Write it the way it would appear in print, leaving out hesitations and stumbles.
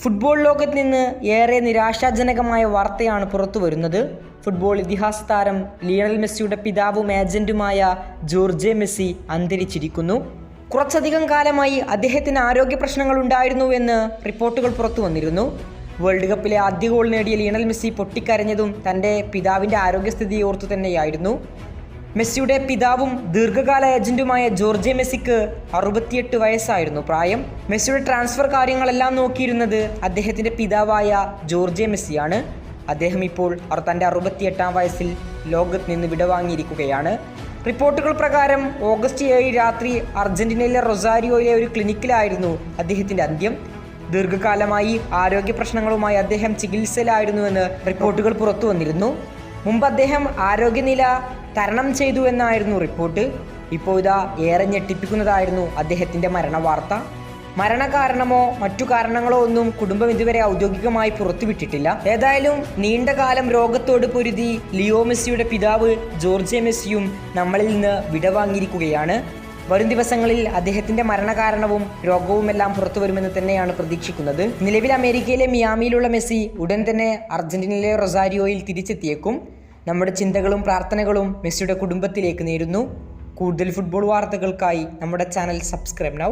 Football ലോകത്ത് നിന്ന് ഏറെ നിരാശാജനകമായ വാർത്തയാണ് പുറത്തു വരുന്നത്. ഫുട്ബോൾ ഇതിഹാസ താരം ലിയണൽ മെസ്സിയുടെ പിതാവും ഏജന്റുമായ ജോർജെ മെസ്സി അന്തരിച്ചിരിക്കുന്നു. കുറച്ചധികം കാലമായി അദ്ദേഹത്തിന് ആരോഗ്യ പ്രശ്നങ്ങൾ ഉണ്ടായിരുന്നുവെന്ന് റിപ്പോർട്ടുകൾ പുറത്തു വന്നിരുന്നു. വേൾഡ് കപ്പിലെ ആദ്യ ഗോൾ നേടിയ ലിയണൽ മെസ്സി പൊട്ടിക്കരഞ്ഞതും തൻ്റെ പിതാവിൻ്റെ ആരോഗ്യസ്ഥിതിയെ ഓർത്തു തന്നെയായിരുന്നു. മെസ്സിയുടെ പിതാവും ദീർഘകാല ഏജന്റുമായ ജോർജെ മെസ്സിക്ക് 68 വയസ്സായിരുന്നു പ്രായം. മെസ്സിയുടെ ട്രാൻസ്ഫർ കാര്യങ്ങളെല്ലാം നോക്കിയിരുന്നത് അദ്ദേഹത്തിൻ്റെ പിതാവായ ജോർജെ മെസ്സിയാണ്. അദ്ദേഹം ഇപ്പോൾ തൻ്റെ 68-ാം വയസ്സിൽ ലോകത്ത് നിന്ന് വിടവാങ്ങിയിരിക്കുകയാണ്. റിപ്പോർട്ടുകൾ പ്രകാരം ഓഗസ്റ്റ് 7 രാത്രി അർജന്റീനയിലെ റൊസാരിയോയിലെ ഒരു ക്ലിനിക്കിലായിരുന്നു അദ്ദേഹത്തിൻ്റെ അന്ത്യം. ദീർഘകാലമായി ആരോഗ്യ പ്രശ്നങ്ങളുമായി അദ്ദേഹം ചികിത്സയിലായിരുന്നുവെന്ന് റിപ്പോർട്ടുകൾ പുറത്തു വന്നിരുന്നു. മുമ്പ് അദ്ദേഹം ആരോഗ്യനില തരണം ചെയ്തു എന്നായിരുന്നു റിപ്പോർട്ട്. ഇപ്പോൾ ഇതാ ഏറെ ഞെട്ടിപ്പിക്കുന്നതായിരുന്നു അദ്ദേഹത്തിൻ്റെ മരണവാർത്ത. മരണകാരണമോ മറ്റു കാരണങ്ങളോ ഒന്നും കുടുംബം ഇതുവരെ ഔദ്യോഗികമായി പുറത്തുവിട്ടിട്ടില്ല. ഏതായാലും നീണ്ടകാലം രോഗത്തോട് പൊരുതി ലിയോ മെസ്സിയുടെ പിതാവ് ജോർജെ മെസ്സിയും നമ്മളിൽ നിന്ന് വിടവാങ്ങിയിരിക്കുകയാണ്. വരും ദിവസങ്ങളിൽ അദ്ദേഹത്തിൻ്റെ മരണകാരണവും രോഗവുമെല്ലാം പുറത്തു വരുമെന്ന് തന്നെയാണ് പ്രതീക്ഷിക്കുന്നത്. നിലവിൽ അമേരിക്കയിലെ മിയാമിയിലുള്ള മെസ്സി ഉടൻ തന്നെ അർജന്റീനയിലെ റൊസാരിയോയിൽ തിരിച്ചെത്തിയേക്കും. നമ്മുടെ ചിന്തകളും പ്രാർത്ഥനകളും മെസ്സിയുടെ കുടുംബത്തിലേക്ക് നേരുന്നു. കൂടുതൽ ഫുട്ബോൾ വാർത്തകൾക്കായി നമ്മുടെ ചാനൽ സബ്സ്ക്രൈബ് നൗ.